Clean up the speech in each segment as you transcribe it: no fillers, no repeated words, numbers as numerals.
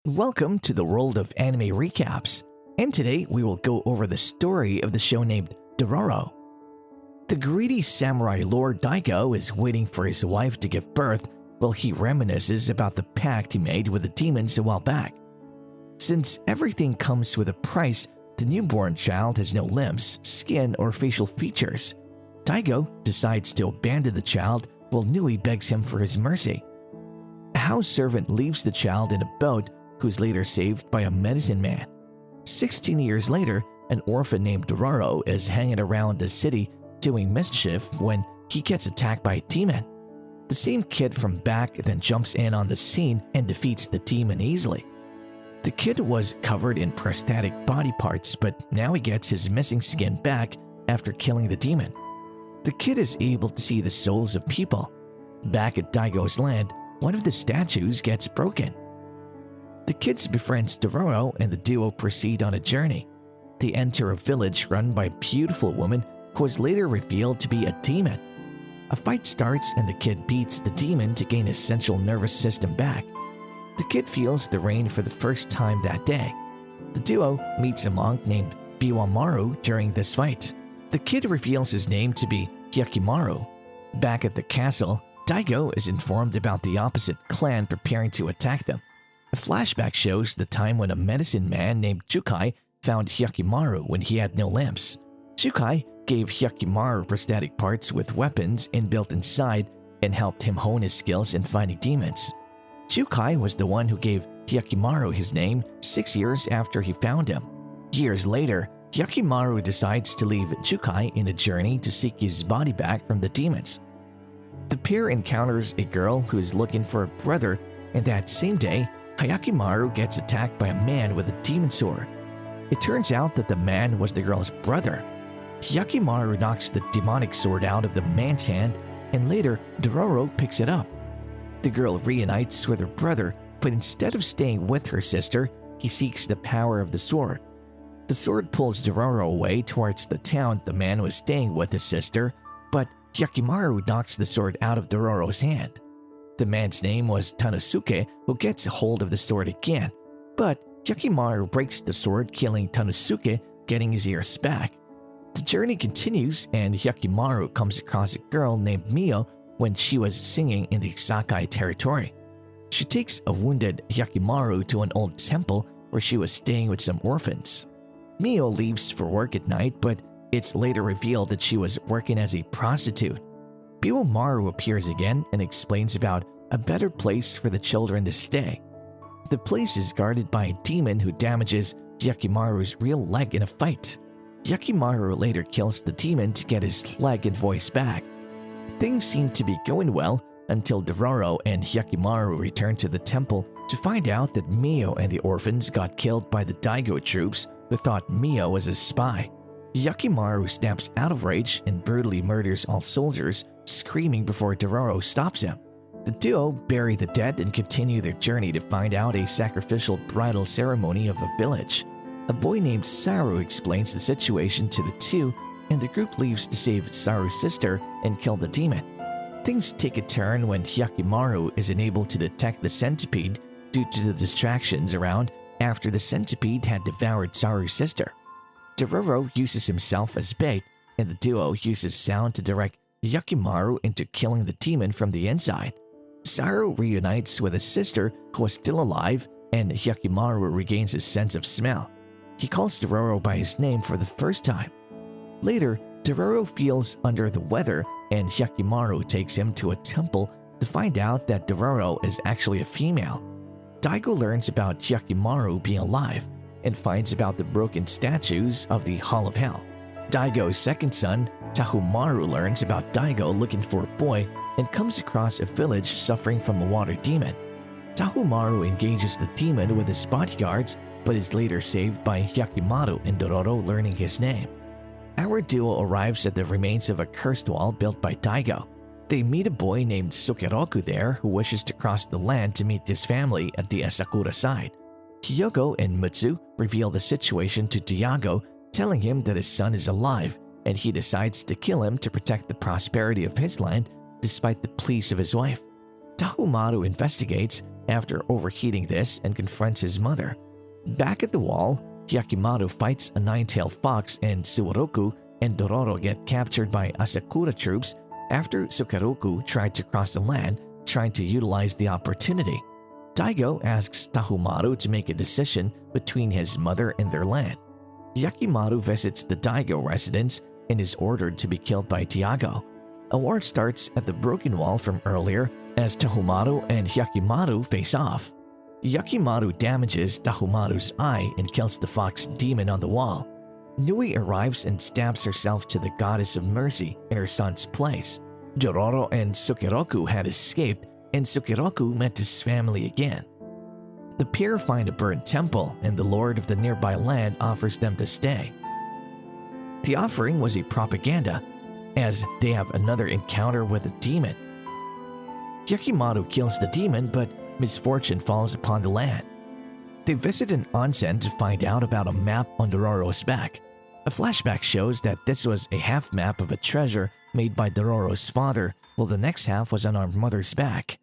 Welcome to the world of anime recaps, and today we will go over the story of the show named Dororo. The greedy samurai Lord Daigo is waiting for his wife to give birth while he reminisces about the pact he made with the demons a while back. Since everything comes with a price, the newborn child has no limbs, skin, or facial features. Daigo decides to abandon the child while Nui begs him for his mercy. A house servant leaves the child in a boat, who's later saved by a medicine man. 16 years later, an orphan named Dororo is hanging around the city doing mischief when he gets attacked by a demon. The same kid from back then jumps in on the scene and defeats the demon easily. The kid was covered in prosthetic body parts, but now he gets his missing skin back after killing the demon. The kid is able to see the souls of people. Back at Daigo's land, one of the statues gets broken. The kids befriends Dororo and the duo proceed on a journey. They enter a village run by a beautiful woman who is later revealed to be a demon. A fight starts and the kid beats the demon to gain his central nervous system back. The kid feels the rain for the first time that day. The duo meets a monk named Biwamaru during this fight. The kid reveals his name to be Hyakkimaru. Back at the castle, Daigo is informed about the opposite clan preparing to attack them. A flashback shows the time when a medicine man named Jukai found Hyakkimaru when he had no limbs. Jukai gave Hyakkimaru prosthetic parts with weapons inbuilt inside and helped him hone his skills in fighting demons. Jukai was the one who gave Hyakkimaru his name 6 years after he found him. Years later, Hyakkimaru decides to leave Jukai in a journey to seek his body back from the demons. The pair encounters a girl who is looking for a brother, and that same day, Hyakkimaru gets attacked by a man with a demon sword. It turns out that the man was the girl's brother. Hyakkimaru knocks the demonic sword out of the man's hand, and later Dororo picks it up. The girl reunites with her brother, but instead of staying with her sister, he seeks the power of the sword. The sword pulls Dororo away towards the town the man was staying with his sister, but Hyakkimaru knocks the sword out of Dororo's hand. The man's name was Tanosuke, who gets a hold of the sword again, but Hyakkimaru breaks the sword, killing Tanosuke, getting his ears back. The journey continues, and Hyakkimaru comes across a girl named Mio when she was singing in the Sakai territory. She takes a wounded Hyakkimaru to an old temple where she was staying with some orphans. Mio leaves for work at night, but it's later revealed that she was working as a prostitute. Biwamaru appears again and explains about a better place for the children to stay. The place is guarded by a demon who damages Hyakkimaru's real leg in a fight. Hyakkimaru later kills the demon to get his leg and voice back. Things seem to be going well until Dororo and Hyakkimaru return to the temple to find out that Mio and the orphans got killed by the Daigo troops who thought Mio was a spy. Hyakkimaru snaps out of rage and brutally murders all soldiers, screaming before Dororo stops him. The duo bury the dead and continue their journey to find out a sacrificial bridal ceremony of a village. A boy named Saru explains the situation to the two, and the group leaves to save Saru's sister and kill the demon. Things take a turn when Hyakkimaru is unable to detect the centipede due to the distractions around after the centipede had devoured Saru's sister. Dororo uses himself as bait, and the duo uses sound to direct Hyakkimaru into killing the demon from the inside. Saru reunites with his sister who is still alive, and Hyakkimaru regains his sense of smell. He calls Dororo by his name for the first time. Later, Dororo feels under the weather, and Hyakkimaru takes him to a temple to find out that Dororo is actually a female. Daigo learns about Hyakkimaru being alive and finds about the broken statues of the Hall of Hell. Daigo's second son, Tahumaru, learns about Daigo looking for a boy and comes across a village suffering from a water demon. Tahumaru engages the demon with his bodyguards, but is later saved by Hyakkimaru and Dororo learning his name. Our duo arrives at the remains of a cursed wall built by Daigo. They meet a boy named Sukeroku there who wishes to cross the land to meet his family at the Asakura side. Hiyoko and Mutsu reveal the situation to Diago, telling him that his son is alive, and he decides to kill him to protect the prosperity of his land despite the pleas of his wife. Tahumaru investigates after overheating this and confronts his mother. Back at the wall, Hyakkimaru fights a nine-tailed fox and Suwaroku and Dororo get captured by Asakura troops after Sukeroku tried to cross the land, trying to utilize the opportunity. Daigo asks Tahumaru to make a decision between his mother and their land. Hyakkimaru visits the Daigo residence and is ordered to be killed by Tiago. A war starts at the broken wall from earlier as Tahumaru and Hyakkimaru face off. Hyakkimaru damages Tahumaru's eye and kills the fox demon on the wall. Nui arrives and stabs herself to the goddess of mercy in her son's place. Dororo and Sukeroku had escaped, and Sukeroku met his family again. The pair find a burnt temple, and the lord of the nearby land offers them to stay. The offering was a propaganda, as they have another encounter with a demon. Hyakkimaru kills the demon, but misfortune falls upon the land. They visit an onsen to find out about a map on Dororo's back. A flashback shows that this was a half map of a treasure made by Dororo's father, while the next half was on our mother's back.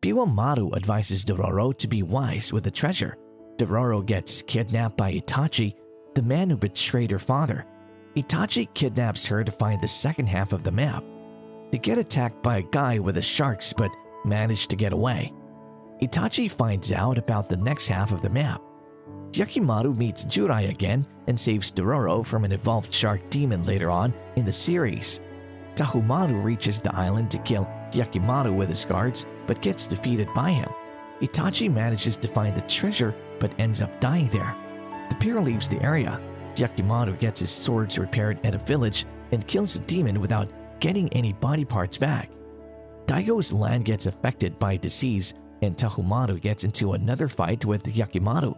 Biwamaru advises Dororo to be wise with the treasure. Dororo gets kidnapped by Itachi, the man who betrayed her father. Itachi kidnaps her to find the second half of the map. They get attacked by a guy with the sharks but manage to get away. Itachi finds out about the next half of the map. Hyakkimaru meets Jurai again and saves Dororo from an evolved shark demon later on in the series. Tahumaru reaches the island to kill Hyakkimaru with his guards but gets defeated by him. Itachi manages to find the treasure but ends up dying there. The pair leaves the area. Hyakkimaru gets his swords repaired at a village and kills the demon without getting any body parts back. Daigo's land gets affected by disease and Tahumaru gets into another fight with Hyakkimaru.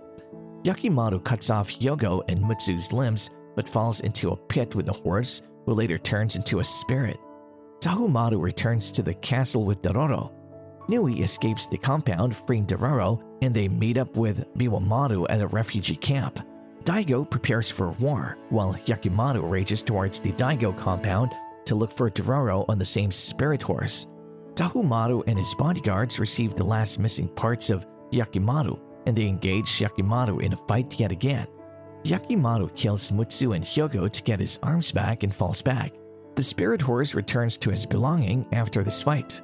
Hyakkimaru cuts off Hyogo and Mutsu's limbs but falls into a pit with a horse who later turns into a spirit. Tahumaru returns to the castle with Dororo. Nui escapes the compound, freeing Dororo, and they meet up with Biwamaru at a refugee camp. Daigo prepares for war, while Hyakkimaru rages towards the Daigo compound to look for Dororo on the same spirit horse. Tahumaru and his bodyguards receive the last missing parts of Hyakkimaru, and they engage Hyakkimaru in a fight yet again. Hyakkimaru kills Mutsu and Hyogo to get his arms back and falls back. The spirit horse returns to his belonging after this fight.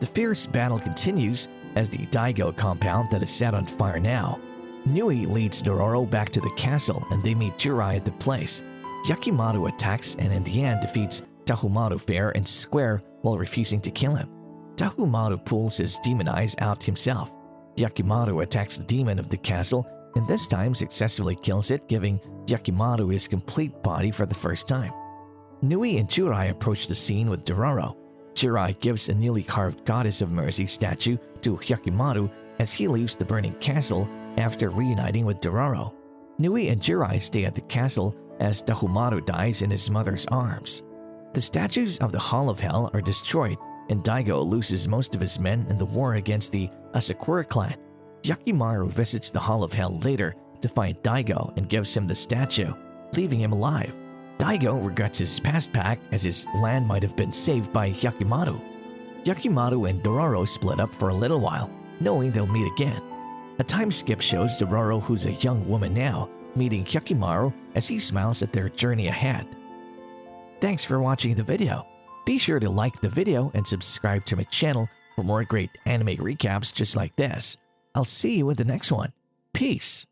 The fierce battle continues as the Daigo compound that is set on fire now. Nui leads Dororo back to the castle and they meet Jurai at the place. Hyakkimaru attacks and in the end defeats Tahumaru fair and square while refusing to kill him. Tahumaru pulls his demon eyes out himself. Hyakkimaru attacks the demon of the castle and this time successfully kills it, giving Hyakkimaru his complete body for the first time. Nui and Jurai approach the scene with Dororo. Jurai gives a newly carved goddess of mercy statue to Hyakkimaru as he leaves the burning castle after reuniting with Dororo. Nui and Jurai stay at the castle as Tahumaru dies in his mother's arms. The statues of the Hall of Hell are destroyed and Daigo loses most of his men in the war against the Asakura clan. Hyakkimaru visits the Hall of Hell later to find Daigo and gives him the statue, leaving him alive. Daigo regrets his past pact as his land might have been saved by Hyakkimaru. Hyakkimaru and Dororo split up for a little while, knowing they'll meet again. A time skip shows Dororo, who's a young woman now, meeting Hyakkimaru as he smiles at their journey ahead. Thanks for watching the video. Be sure to like the video and subscribe to my channel for more great anime recaps just like this. I'll see you in the next one. Peace.